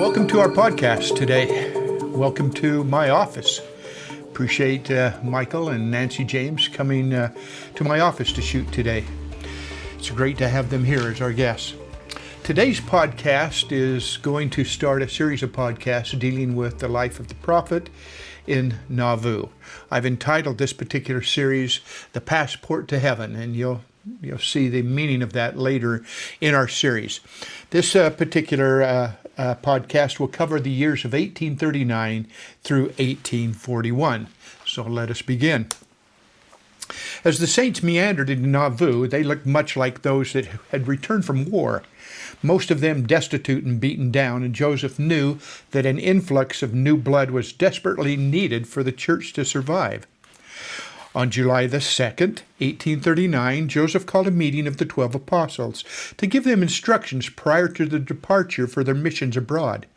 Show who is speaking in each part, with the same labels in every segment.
Speaker 1: Welcome to our podcast today. Welcome to my office. Appreciate Michael and Nancy James coming to my office to shoot today. It's great to have them here as our guests. Today's podcast is going to start a series of podcasts dealing with the life of the prophet in Nauvoo. I've entitled this particular series, The Passport to Heaven, and you'll see the meaning of that later in our series. This particular podcast will cover the years of 1839 through 1841. So let us begin. As the saints meandered into Nauvoo, they looked much like those that had returned from war. Most of them destitute and beaten down, and Joseph knew that an influx of new blood was desperately needed for the church to survive. On July the 2nd, 1839, Joseph called a meeting of the 12 apostles to give them instructions prior to the departure for their missions abroad.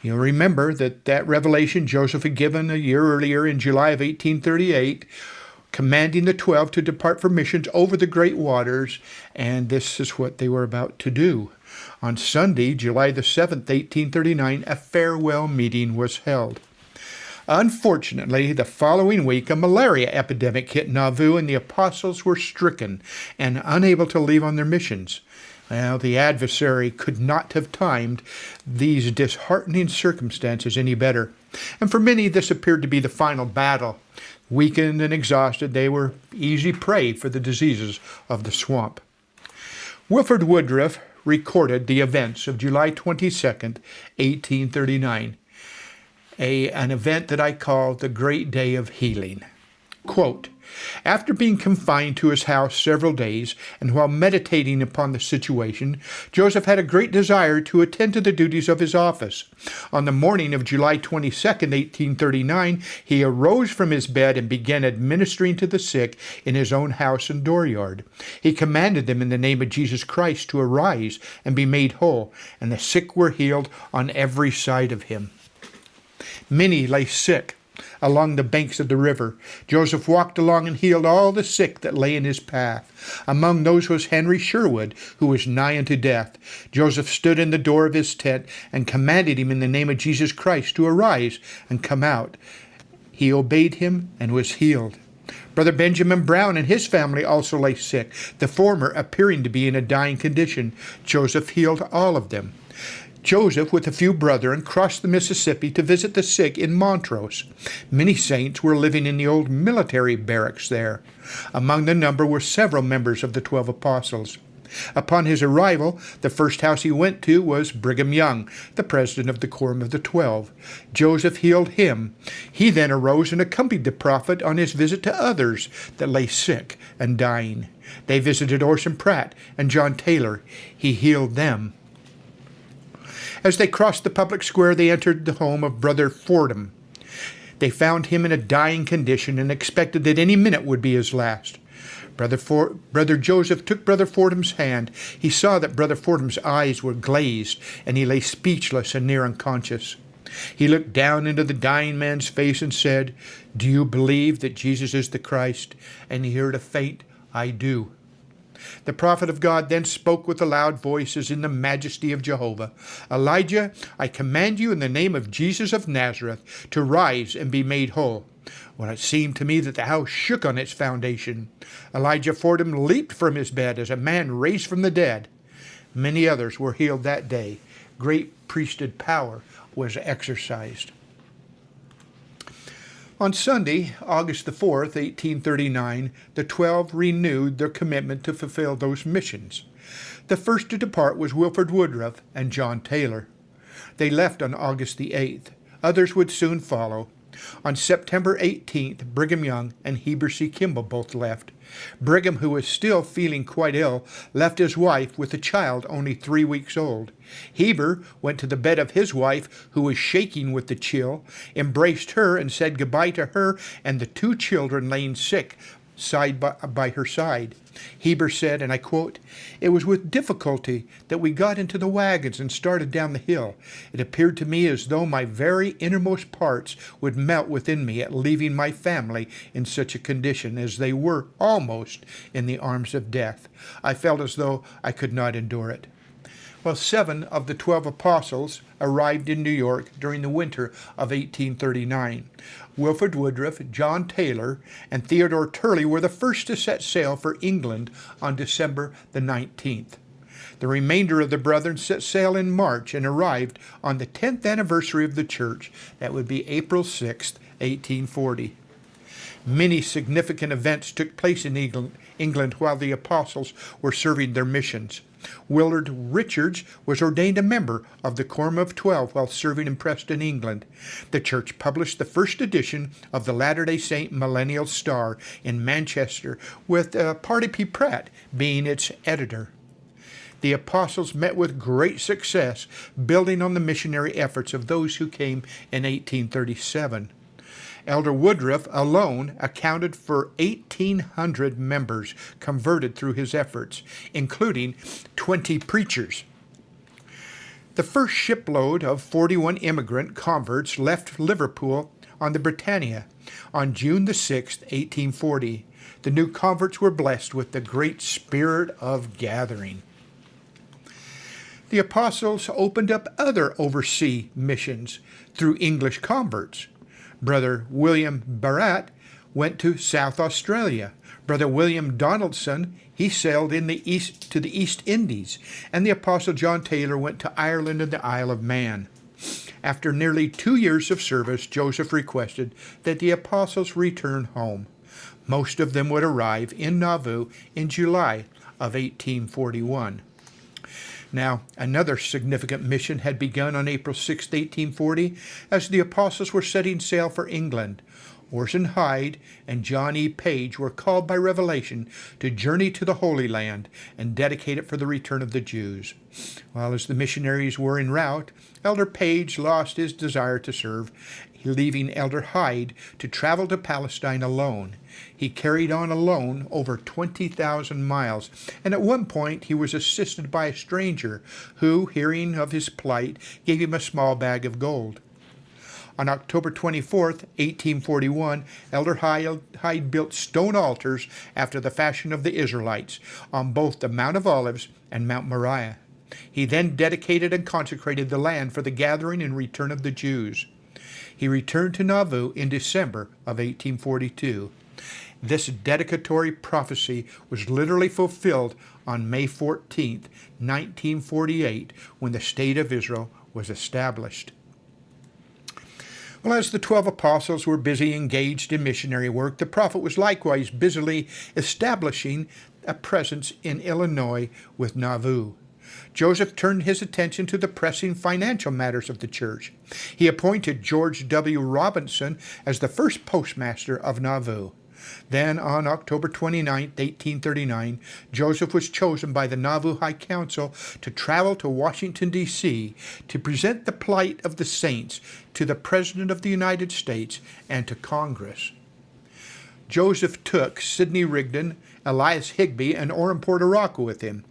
Speaker 1: You'll remember that revelation Joseph had given a year earlier in July of 1838, commanding the 12 to depart for missions over the great waters, and this is what they were about to do. On Sunday, July the 7th, 1839, a farewell meeting was held. Unfortunately, the following week, a malaria epidemic hit Nauvoo, and the apostles were stricken and unable to leave on their missions. Well, the adversary could not have timed these disheartening circumstances any better, and for many this appeared to be the final battle. Weakened and exhausted, they were easy prey for the diseases of the swamp. Wilford Woodruff recorded the events of July 22nd, 1839, an event that I call the Great Day of Healing. Quote, "After being confined to his house several days, and while meditating upon the situation, Joseph had a great desire to attend to the duties of his office. On the morning of July 22nd, 1839, he arose from his bed and began administering to the sick in his own house and dooryard. He commanded them in the name of Jesus Christ to arise and be made whole, and the sick were healed on every side of him. Many lay sick along the banks of the river. Joseph walked along and healed all the sick that lay in his path. Among those was Henry Sherwood, who was nigh unto death. Joseph stood in the door of his tent and commanded him in the name of Jesus Christ to arise and come out. He obeyed him and was healed. Brother Benjamin Brown and his family also lay sick, the former appearing to be in a dying condition. Joseph healed all of them. Joseph, with a few brethren, crossed the Mississippi to visit the sick in Montrose. Many saints were living in the old military barracks there. Among the number were several members of the 12 apostles. Upon his arrival, the first house he went to was Brigham Young, the president of the Quorum of the 12. Joseph healed him. He then arose and accompanied the prophet on his visit to others that lay sick and dying. They visited Orson Pratt and John Taylor. He healed them. As they crossed the public square, they entered the home of Brother Fordham. They found him in a dying condition and expected that any minute would be his last. Brother Joseph took Brother Fordham's hand. He saw that Brother Fordham's eyes were glazed, and he lay speechless and near unconscious. He looked down into the dying man's face and said, "Do you believe that Jesus is the Christ?" And he heard a faint, "I do." The prophet of God then spoke with a loud voice as in the majesty of Jehovah, "Elijah, I command you in the name of Jesus of Nazareth to rise and be made whole." Well, it seemed to me that the house shook on its foundation. Elijah Fordham leaped from his bed as a man raised from the dead. Many others were healed that day. Great priesthood power was exercised. On Sunday, August the 4th, 1839, the 12 renewed their commitment to fulfill those missions. The first to depart was Wilford Woodruff and John Taylor. They left on August the 8th. Others would soon follow. On September 18th, Brigham Young and Heber C. Kimball both left. Brigham, who was still feeling quite ill, left his wife with a child only 3 weeks old. Heber went to the bed of his wife, who was shaking with the chill, embraced her and said goodbye to her and the 2 children laying sick side by her side. Heber said, and I quote, "It was with difficulty that we got into the wagons and started down the hill. It appeared to me as though my very innermost parts would melt within me at leaving my family in such a condition as they were almost in the arms of death. I felt as though I could not endure it." Well, 7 of the 12 apostles arrived in New York during the winter of 1839. Wilford Woodruff, John Taylor, and Theodore Turley were the first to set sail for England on December the 19th. The remainder of the brethren set sail in March and arrived on the 10th anniversary of the church. That would be April 6th, 1840. Many significant events took place in England while the apostles were serving their missions. Willard Richards was ordained a member of the Quorum of 12 while serving in Preston, England. The church published the first edition of the Latter-day Saint Millennial Star in Manchester, with Parley P. Pratt being its editor. The apostles met with great success, building on the missionary efforts of those who came in 1837. Elder Woodruff alone accounted for 1,800 members converted through his efforts, including 20 preachers. The first shipload of 41 immigrant converts left Liverpool on the Britannia on June the 6th, 1840. The new converts were blessed with the great spirit of gathering. The apostles opened up other overseas missions through English converts. Brother William Barrett went to South Australia. Brother William Donaldson, he sailed to the East Indies. And the Apostle John Taylor went to Ireland and the Isle of Man. After nearly 2 years of service, Joseph requested that the apostles return home. Most of them would arrive in Nauvoo in July of 1841. Now, another significant mission had begun on April 6, 1840, as the apostles were setting sail for England. Orson Hyde and John E. Page were called by revelation to journey to the Holy Land and dedicate it for the return of the Jews. While as the missionaries were en route, Elder Page lost his desire to serve, leaving Elder Hyde to travel to Palestine alone. He carried on alone over 20,000 miles, and at one point he was assisted by a stranger who, hearing of his plight, gave him a small bag of gold. On October 24th, 1841, Elder Hyde built stone altars after the fashion of the Israelites on both the Mount of Olives and Mount Moriah. He then dedicated and consecrated the land for the gathering and return of the Jews. He returned to Nauvoo in December of 1842. This dedicatory prophecy was literally fulfilled on May 14, 1948, when the State of Israel was established. Well, as the 12 apostles were busy engaged in missionary work, the prophet was likewise busily establishing a presence in Illinois with Nauvoo. Joseph turned his attention to the pressing financial matters of the church. He appointed George W. Robinson as the first postmaster of Nauvoo. Then, on October 29, 1839, Joseph was chosen by the Nauvoo High Council to travel to Washington, D.C., to present the plight of the saints to the President of the United States and to Congress. Joseph took Sidney Rigdon, Elias Higbee, and Orrin Portoroca with him.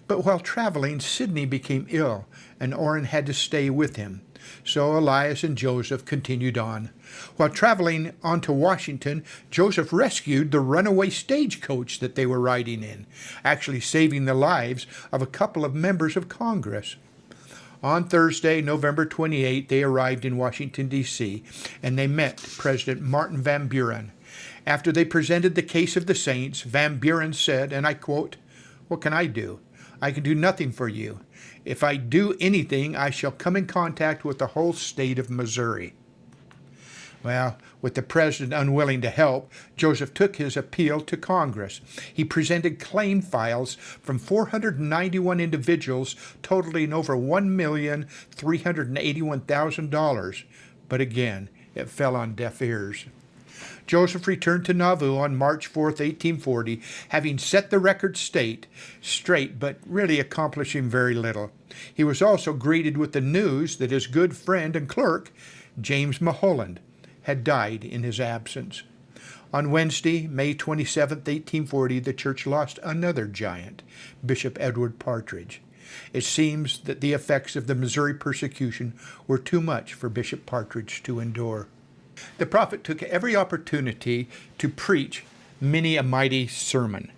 Speaker 1: But while traveling, Sidney became ill, and Orrin had to stay with him. So Elias and Joseph continued on. While traveling on to Washington, Joseph rescued the runaway stagecoach that they were riding in, actually saving the lives of a couple of members of Congress. On Thursday, November 28, they arrived in Washington, D.C., and they met President Martin Van Buren. After they presented the case of the saints, Van Buren said, and I quote, "What can I do? I can do nothing for you. If I do anything, I shall come in contact with the whole state of Missouri." Well, with the president unwilling to help, Joseph took his appeal to Congress. He presented claim files from 491 individuals totaling over $1,381,000, but again, it fell on deaf ears. Joseph returned to Nauvoo on March 4, 1840, having set the record straight, but really accomplishing very little. He was also greeted with the news that his good friend and clerk, James Mulholland, had died in his absence. On Wednesday, May 27, 1840, the church lost another giant, Bishop Edward Partridge. It seems that the effects of the Missouri persecution were too much for Bishop Partridge to endure. The prophet took every opportunity to preach many a mighty sermon.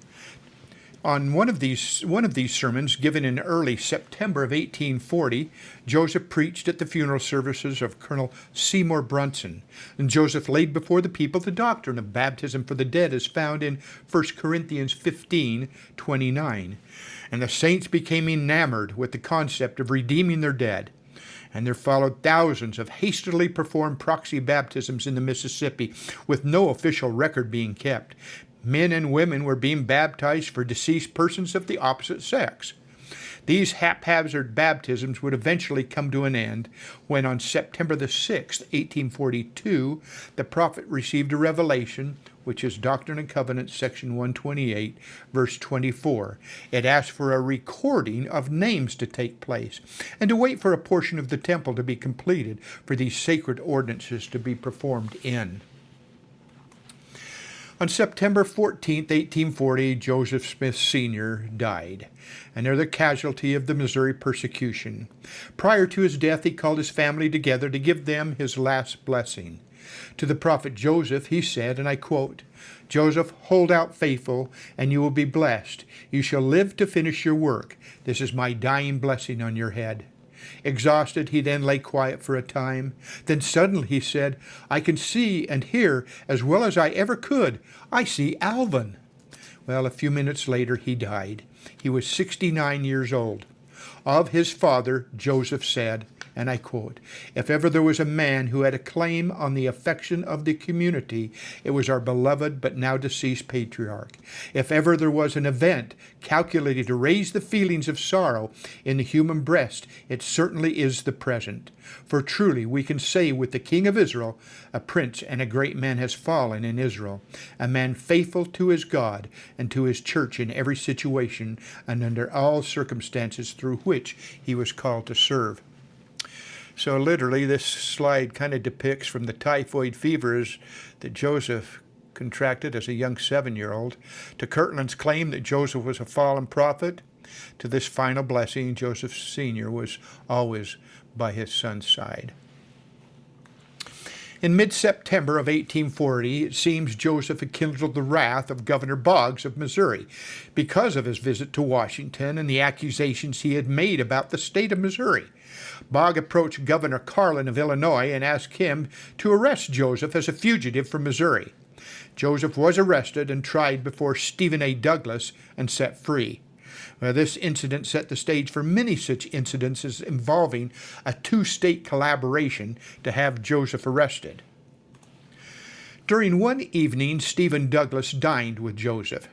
Speaker 1: On one of these sermons, given in early September of 1840, Joseph preached at the funeral services of Colonel Seymour Brunson. And Joseph laid before the people the doctrine of baptism for the dead as found in 1 Corinthians 15:29. And the saints became enamored with the concept of redeeming their dead. And there followed thousands of hastily performed proxy baptisms in the Mississippi, with no official record being kept. Men and women were being baptized for deceased persons of the opposite sex. These haphazard baptisms would eventually come to an end when on September the 6th, 1842, the prophet received a revelation, which is Doctrine and Covenants, section 128, verse 24. It asked for a recording of names to take place and to wait for a portion of the temple to be completed for these sacred ordinances to be performed in. On September 14, 1840, Joseph Smith Sr. died, and they're the casualty of the Missouri persecution. Prior to his death, he called his family together to give them his last blessing. To the prophet Joseph, he said, and I quote, "Joseph, hold out faithful, and you will be blessed. You shall live to finish your work. This is my dying blessing on your head." Exhausted, he then lay quiet for a time. Then suddenly he said, "I can see and hear as well as I ever could. I see Alvin." Well, a few minutes later, he died. He was 69 years old. Of his father, Joseph said, and I quote, "If ever there was a man who had a claim on the affection of the community, it was our beloved but now deceased patriarch. If ever there was an event calculated to raise the feelings of sorrow in the human breast, it certainly is the present. For truly we can say with the King of Israel, a prince and a great man has fallen in Israel, a man faithful to his God and to his church in every situation and under all circumstances through which he was called to serve." So literally, this slide kind of depicts from the typhoid fevers that Joseph contracted as a young 7-year-old, to Kirtland's claim that Joseph was a fallen prophet, to this final blessing, Joseph Sr. was always by his son's side. In mid-September of 1840, it seems Joseph had kindled the wrath of Governor Boggs of Missouri because of his visit to Washington and the accusations he had made about the state of Missouri. Boggs approached Governor Carlin of Illinois and asked him to arrest Joseph as a fugitive from Missouri. Joseph was arrested and tried before Stephen A. Douglas and set free. This incident set the stage for many such incidences involving a two-state collaboration to have Joseph arrested. During one evening, Stephen Douglas dined with Joseph.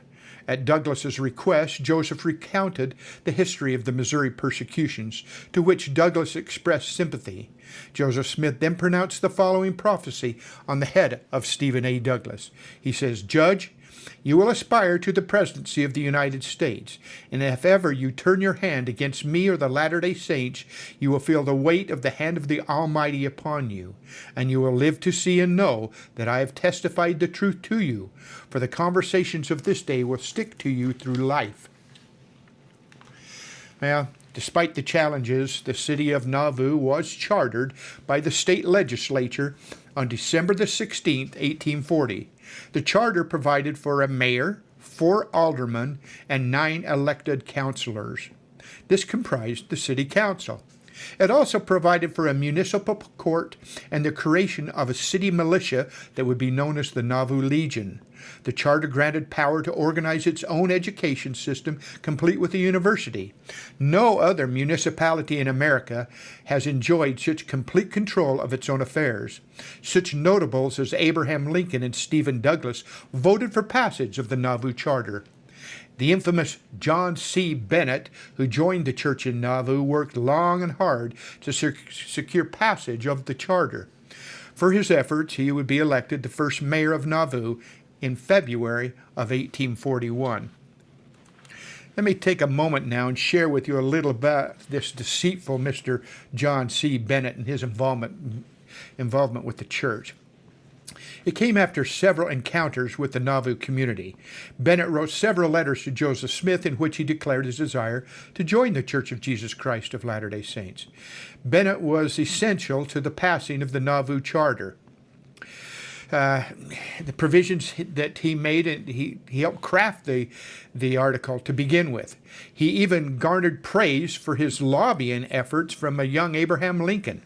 Speaker 1: At Douglas's request, Joseph recounted the history of the Missouri persecutions, to which Douglas expressed sympathy. Joseph Smith then pronounced the following prophecy on the head of Stephen A. Douglas. He says, "Judge, you will aspire to the presidency of the United States, and if ever you turn your hand against me or the Latter-day Saints, you will feel the weight of the hand of the Almighty upon you, and you will live to see and know that I have testified the truth to you, for the conversations of this day will stick to you through life." Well, despite the challenges, the city of Nauvoo was chartered by the state legislature on December the 16th, 1840. The charter provided for a mayor, 4 aldermen, and 9 elected councilors. This comprised the city council. It also provided for a municipal court and the creation of a city militia that would be known as the Nauvoo Legion. The charter granted power to organize its own education system, complete with a university. No other municipality in America has enjoyed such complete control of its own affairs. Such notables as Abraham Lincoln and Stephen Douglas voted for passage of the Nauvoo Charter. The infamous John C. Bennett, who joined the church in Nauvoo, worked long and hard to secure passage of the charter. For his efforts, he would be elected the first mayor of Nauvoo in February of 1841. Let me take a moment now and share with you a little about this deceitful Mr. John C. Bennett and his involvement with the church. It came after several encounters with the Nauvoo community. Bennett wrote several letters to Joseph Smith in which he declared his desire to join the Church of Jesus Christ of Latter-day Saints. Bennett was essential to the passing of the Nauvoo Charter. the provisions that he made, and he helped craft the article to begin with. He even garnered praise for his lobbying efforts from a young Abraham Lincoln.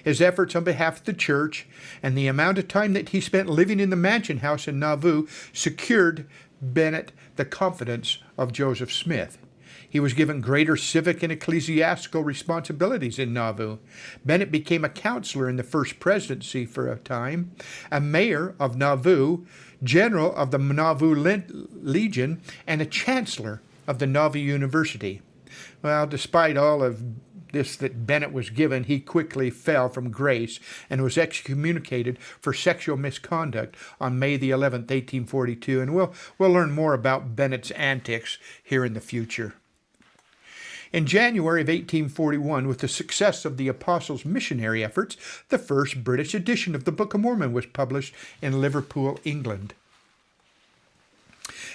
Speaker 1: His efforts on behalf of the church and the amount of time that he spent living in the mansion house in Nauvoo secured Bennett the confidence of Joseph Smith. He was given greater civic and ecclesiastical responsibilities in Nauvoo. Bennett became a counselor in the first presidency for a time, a mayor of Nauvoo, general of the Nauvoo Legion, and a chancellor of the Nauvoo University. Well, despite all of this that Bennett was given, he quickly fell from grace and was excommunicated for sexual misconduct on May the 11th, 1842. And we'll learn more about Bennett's antics here in the future. In January of 1841, with the success of the Apostles' missionary efforts, the first British edition of the Book of Mormon was published in Liverpool, England.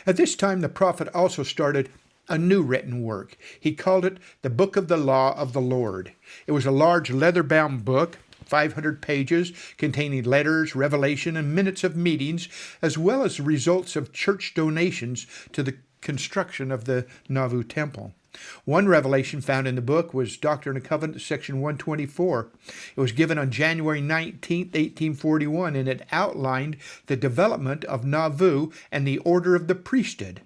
Speaker 1: At this time, the prophet also started a new written work. He called it the Book of the Law of the Lord. It was a large leather-bound book, 500 pages, containing letters, revelation, and minutes of meetings, as well as the results of church donations to the construction of the Nauvoo Temple. One revelation found in the book was Doctrine and Covenants, section 124. It was given on January 19, 1841, and it outlined the development of Nauvoo and the order of the priesthood.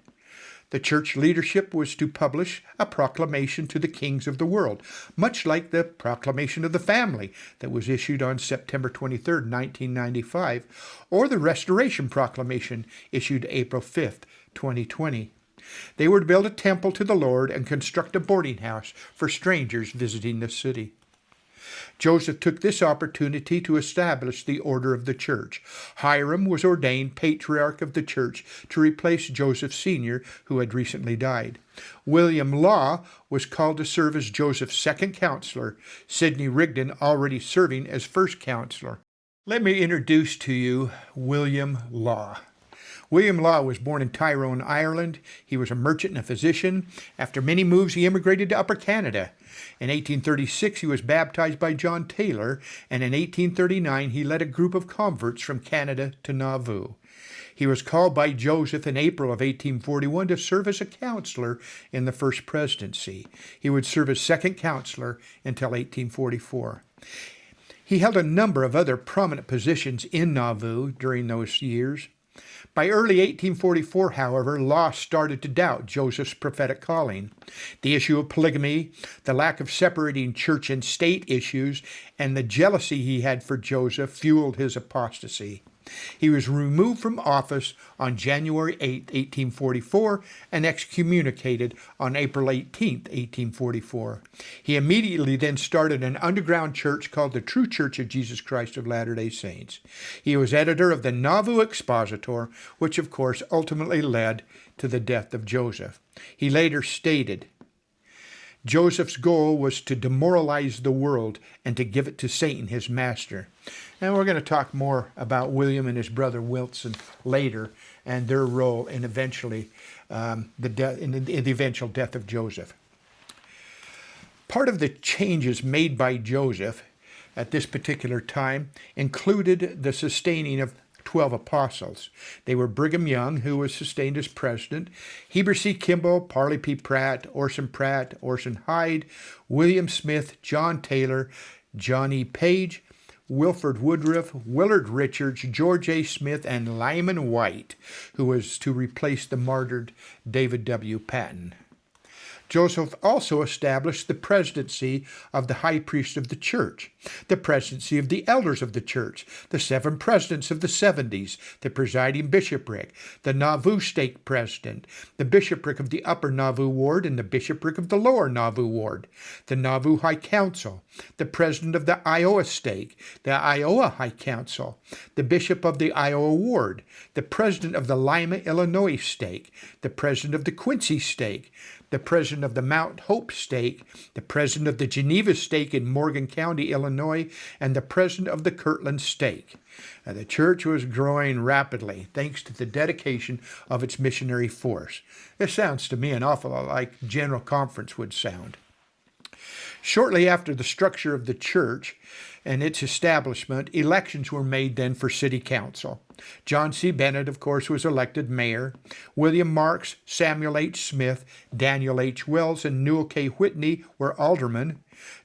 Speaker 1: The church leadership was to publish a proclamation to the kings of the world, much like the Proclamation of the Family that was issued on September 23, 1995, or the Restoration Proclamation issued April 5, 2020. They were to build a temple to the Lord and construct a boarding house for strangers visiting the city. Joseph took this opportunity to establish the order of the church. Hiram was ordained patriarch of the church to replace Joseph Sr., who had recently died. William Law was called to serve as Joseph's second counselor, Sidney Rigdon already serving as first counselor. Let me introduce to you William Law. William Law was born in Tyrone, Ireland. He was a merchant and a physician. After many moves, he immigrated to Upper Canada. In 1836, he was baptized by John Taylor, and in 1839, he led a group of converts from Canada to Nauvoo. He was called by Joseph in April of 1841 to serve as a counselor in the first presidency. He would serve as second counselor until 1844. He held a number of other prominent positions in Nauvoo during those years. By early 1844, however, Law started to doubt Joseph's prophetic calling. The issue of polygamy, the lack of separating church and state issues, and the jealousy he had for Joseph fueled his apostasy. He was removed from office on January 8, 1844, and excommunicated on April 18, 1844. He immediately then started an underground church called the True Church of Jesus Christ of Latter-day Saints. He was editor of the Nauvoo Expositor, which of course ultimately led to the death of Joseph. He later stated, Joseph's goal was to demoralize the world and to give it to Satan, his master. And we're going to talk more about William and his brother Wilson later and their role in eventually the eventual death of Joseph. Part of the changes made by Joseph at this particular time included the sustaining of 12 apostles. They were Brigham Young, who was sustained as president, Heber C. Kimball, Parley P. Pratt, Orson Hyde, William Smith, John Taylor, John E. Page, Wilford Woodruff, Willard Richards, George A. Smith, and Lyman White, who was to replace the martyred David W. Patton. Joseph also established the presidency of the high priest of the church, the presidency of the elders of the church, the 7 presidents of the 70s, the presiding bishopric, the Nauvoo stake president, the bishopric of the Upper Nauvoo Ward and the bishopric of the Lower Nauvoo Ward, the Nauvoo High Council, the president of the Iowa stake, the Iowa High Council, the bishop of the Iowa Ward, the president of the Lima, Illinois stake, the president of the Quincy stake, the president of the Mount Hope stake, the president of the Geneva stake in Morgan County, Illinois, and the president of the Kirtland stake. The church was growing rapidly thanks to the dedication of its missionary force. This sounds to me an awful lot like General Conference would sound. Shortly after the structure of the church and its establishment, elections were made then for city council. John C. Bennett, of course, was elected mayor. William Marks, Samuel H. Smith, Daniel H. Wells, and Newell K. Whitney were aldermen.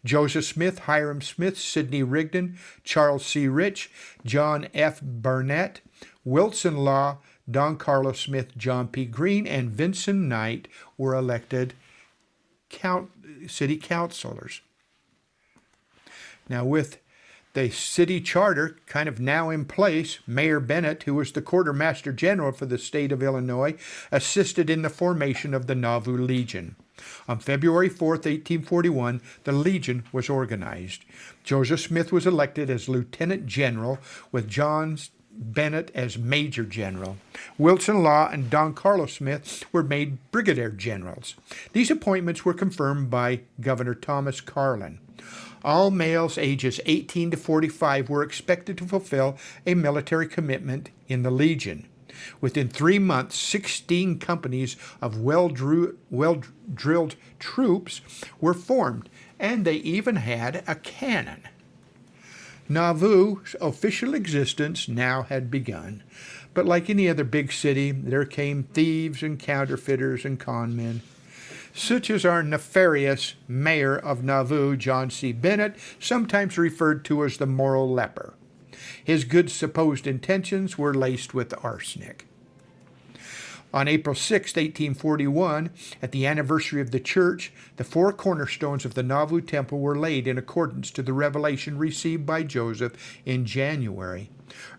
Speaker 1: Joseph Smith, Hiram Smith, Sidney Rigdon, Charles C. Rich, John F. Burnett, Wilson Law, Don Carlos Smith, John P. Green, and Vincent Knight were elected city councilors. Now, with the city charter kind of now in place, Mayor Bennett, who was the quartermaster general for the state of Illinois, assisted in the formation of the Nauvoo Legion. On February 4th, 1841, the Legion was organized. Joseph Smith was elected as lieutenant general, with John Bennett as major general. Wilson Law and Don Carlos Smith were made brigadier generals. These appointments were confirmed by Governor Thomas Carlin. All males ages 18 to 45 were expected to fulfill a military commitment in the Legion. Within 3 months, 16 companies of well-drilled troops were formed, and they even had a cannon. Nauvoo's official existence now had begun, but like any other big city, there came thieves and counterfeiters and con men. Such as our nefarious mayor of Nauvoo, John C. Bennett, sometimes referred to as the moral leper. His good supposed intentions were laced with arsenic. On April 6, 1841, at the anniversary of the church, the 4 cornerstones of the Nauvoo Temple were laid in accordance to the revelation received by Joseph in January.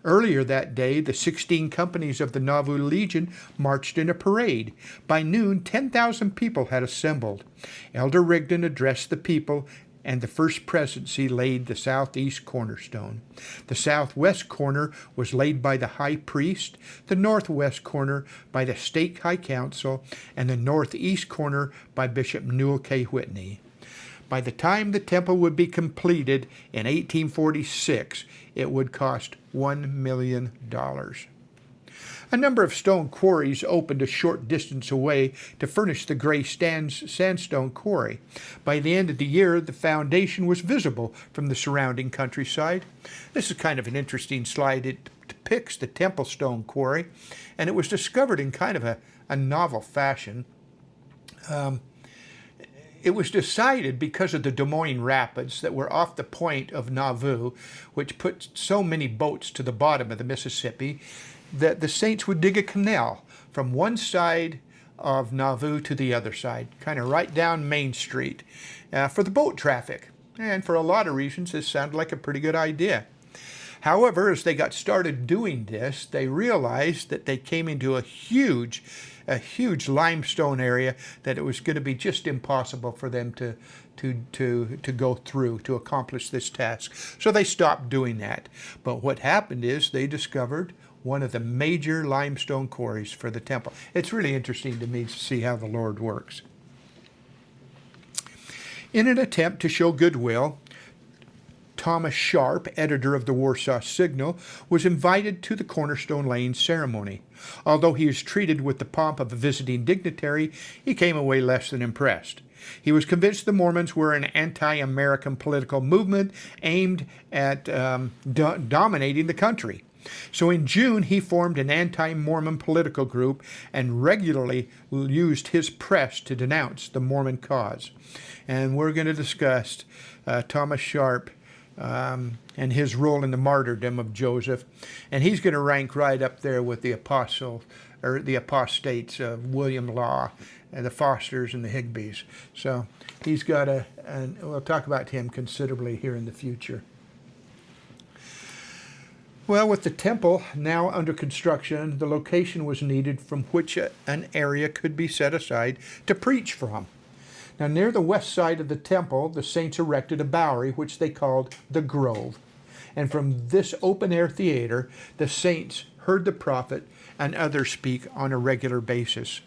Speaker 1: Earlier that day, the 16 companies of the Nauvoo Legion marched in a parade. By noon, 10,000 people had assembled. Elder Rigdon addressed the people, and the first presidency laid the southeast cornerstone. The southwest corner was laid by the high priest, the northwest corner by the state high council, and the northeast corner by Bishop Newell K. Whitney. By the time the temple would be completed in 1846, it would cost $1 million. A number of stone quarries opened a short distance away to furnish the gray sandstone quarry. By the end of the year, the foundation was visible from the surrounding countryside. This is kind of an interesting slide. It depicts the Temple Stone Quarry, and it was discovered in kind of a novel fashion. It was decided because of the Des Moines Rapids that were off the point of Nauvoo, which put so many boats to the bottom of the Mississippi, that the saints would dig a canal from one side of Nauvoo to the other side, kind of right down Main Street, for the boat traffic. And for a lot of reasons, this sounded like a pretty good idea. However, as they got started doing this, they realized that they came into a huge limestone area that it was going to be just impossible for them to go through to accomplish this task. So they stopped doing that. But what happened is they discovered one of the major limestone quarries for the temple. It's really interesting to me to see how the Lord works. In an attempt to show goodwill, Thomas Sharp, editor of the Warsaw Signal, was invited to the cornerstone laying ceremony. Although he was treated with the pomp of a visiting dignitary, he came away less than impressed. He was convinced the Mormons were an anti-American political movement aimed at dominating the country. So in June, he formed an anti-Mormon political group and regularly used his press to denounce the Mormon cause. And we're going to discuss Thomas Sharp and his role in the martyrdom of Joseph. And he's going to rank right up there with the apostates of William Law, and the Fosters and the Higbees. So he's got and we'll talk about him considerably here in the future. Well, with the temple now under construction, the location was needed from which an area could be set aside to preach from. Now, near the west side of the temple, the saints erected a bowery, which they called the Grove. And from this open-air theater, the saints heard the prophet and others speak on a regular basis.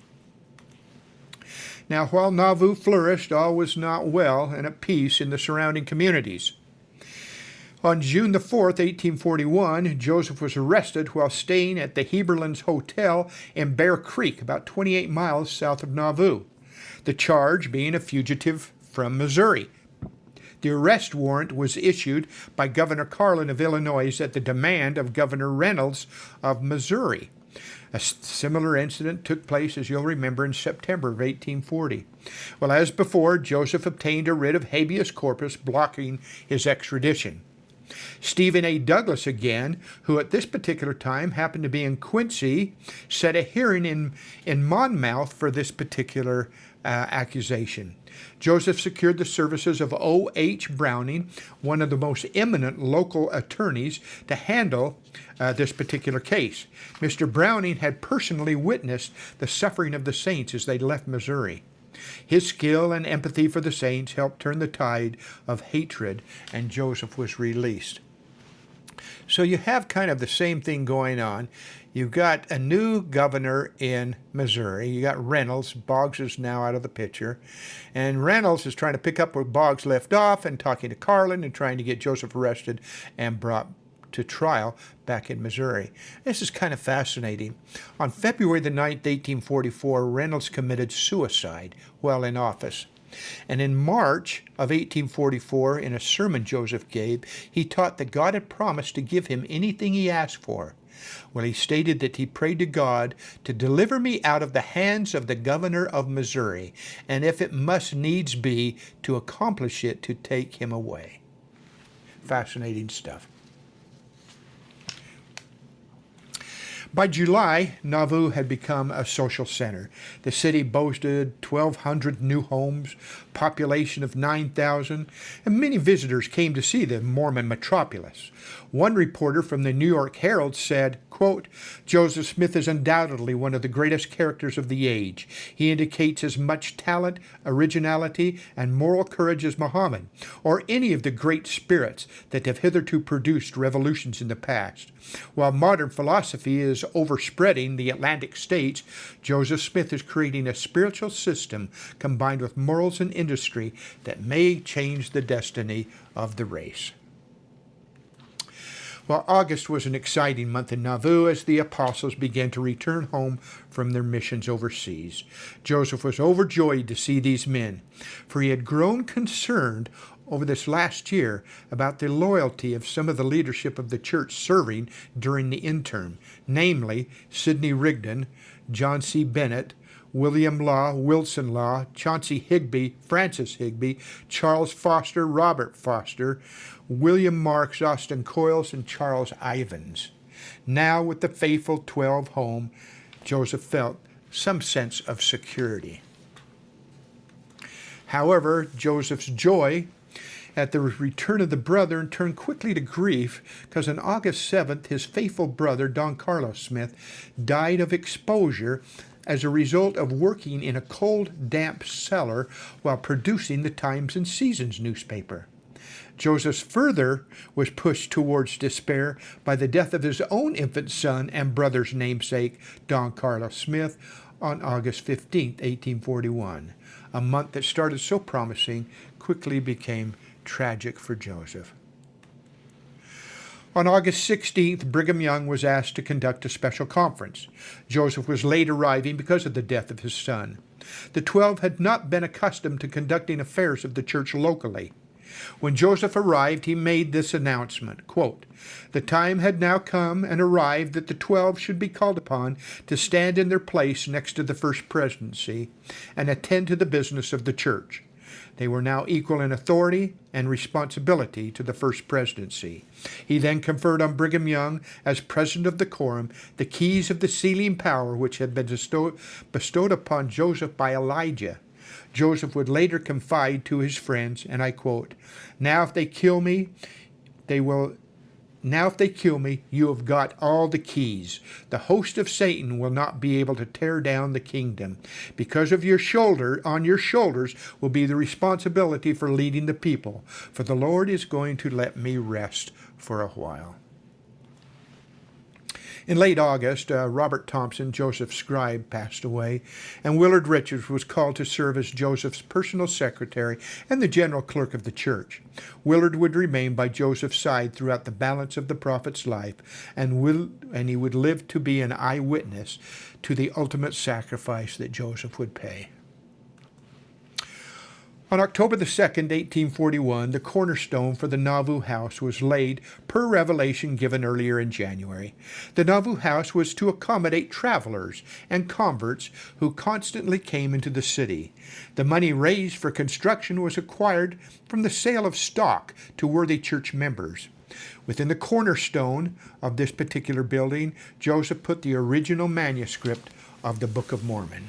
Speaker 1: Now, while Nauvoo flourished, all was not well and at peace in the surrounding communities. On June the 4th, 1841, Joseph was arrested while staying at the Heberlands Hotel in Bear Creek, about 28 miles south of Nauvoo, the charge being a fugitive from Missouri. The arrest warrant was issued by Governor Carlin of Illinois at the demand of Governor Reynolds of Missouri. A similar incident took place, as you'll remember, in September of 1840. Well, as before, Joseph obtained a writ of habeas corpus blocking his extradition. Stephen A. Douglas again, who at this particular time happened to be in Quincy, set a hearing in Monmouth for this particular accusation. Joseph secured the services of O.H. Browning, one of the most eminent local attorneys, to handle this particular case. Mr. Browning had personally witnessed the suffering of the saints as they left Missouri. His skill and empathy for the saints helped turn the tide of hatred, and Joseph was released. So you have kind of the same thing going on. You've got a new governor in Missouri. You got Reynolds. Boggs is now out of the picture. And Reynolds is trying to pick up where Boggs left off and talking to Carlin and trying to get Joseph arrested and brought to trial back in Missouri. This is kind of fascinating. On February the 9th, 1844, Reynolds committed suicide while in office. And in March of 1844, in a sermon Joseph gave, he taught that God had promised to give him anything he asked for. Well, he stated that he prayed to God to deliver me out of the hands of the governor of Missouri, and if it must needs be, to accomplish it, to take him away. Fascinating stuff. By July, Nauvoo had become a social center. The city boasted 1,200 new homes, population of 9,000, and many visitors came to see the Mormon metropolis. One reporter from the New York Herald said, quote, "Joseph Smith is undoubtedly one of the greatest characters of the age. He indicates as much talent, originality, and moral courage as Muhammad, or any of the great spirits that have hitherto produced revolutions in the past. While modern philosophy is overspreading the Atlantic states, Joseph Smith is creating a spiritual system combined with morals and industry that may change the destiny of the race." Well, August was an exciting month in Nauvoo as the apostles began to return home from their missions overseas. Joseph was overjoyed to see these men, for he had grown concerned over this last year about the loyalty of some of the leadership of the church serving during the interim, namely Sidney Rigdon, John C. Bennett, William Law, Wilson Law, Chauncey Higbee, Francis Higbee, Charles Foster, Robert Foster, William Marks, Austin Coils, and Charles Ivans. Now, with the faithful 12 home, Joseph felt some sense of security. However, Joseph's joy at the return of the brethren turned quickly to grief, because on August 7th, his faithful brother, Don Carlos Smith, died of exposure as a result of working in a cold, damp cellar while producing the Times and Seasons newspaper. Joseph further was pushed towards despair by the death of his own infant son and brother's namesake, Don Carlos Smith, on August 15th, 1841. A month that started so promising quickly became tragic for Joseph. On August 16th, Brigham Young was asked to conduct a special conference. Joseph was late arriving because of the death of his son. The 12 had not been accustomed to conducting affairs of the church locally. When Joseph arrived, he made this announcement, quote, "The time had now come and arrived that the 12 should be called upon to stand in their place next to the first presidency and attend to the business of the church. They were now equal in authority and responsibility to the first presidency." He then conferred on Brigham Young, as president of the quorum, the keys of the sealing power which had been bestowed upon Joseph by Elijah. Joseph would later confide to his friends, and I quote, Now if they kill me, you have got all the keys. The host of Satan will not be able to tear down the kingdom. Because of on your shoulders will be the responsibility for leading the people, for the Lord is going to let me rest for a while." In late August, Robert Thompson, Joseph's scribe, passed away, and Willard Richards was called to serve as Joseph's personal secretary and the general clerk of the church. Willard would remain by Joseph's side throughout the balance of the prophet's life, and he would live to be an eyewitness to the ultimate sacrifice that Joseph would pay. On October the 2nd, 1841, the cornerstone for the Nauvoo house was laid per revelation given earlier in January. The Nauvoo house was to accommodate travelers and converts who constantly came into the city. The money raised for construction was acquired from the sale of stock to worthy church members. Within the cornerstone of this particular building, Joseph put the original manuscript of the Book of Mormon.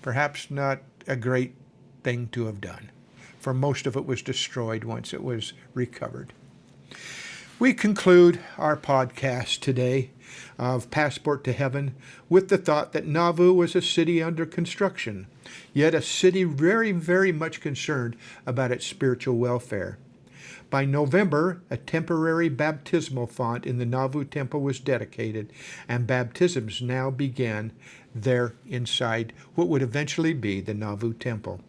Speaker 1: Perhaps not a great thing to have done, for most of it was destroyed once it was recovered. We conclude our podcast today of Passport to Heaven with the thought that Nauvoo was a city under construction, yet a city very, very much concerned about its spiritual welfare. By November, a temporary baptismal font in the Nauvoo temple was dedicated, and baptisms now began there inside what would eventually be the Nauvoo temple.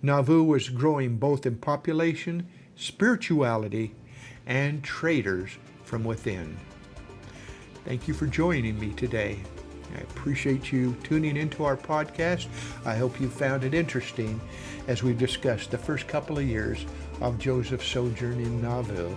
Speaker 1: Nauvoo was growing both in population, spirituality, and traders from within. Thank you for joining me today. I appreciate you tuning into our podcast. I hope you found it interesting as we've discussed the first couple of years of Joseph's sojourn in Nauvoo.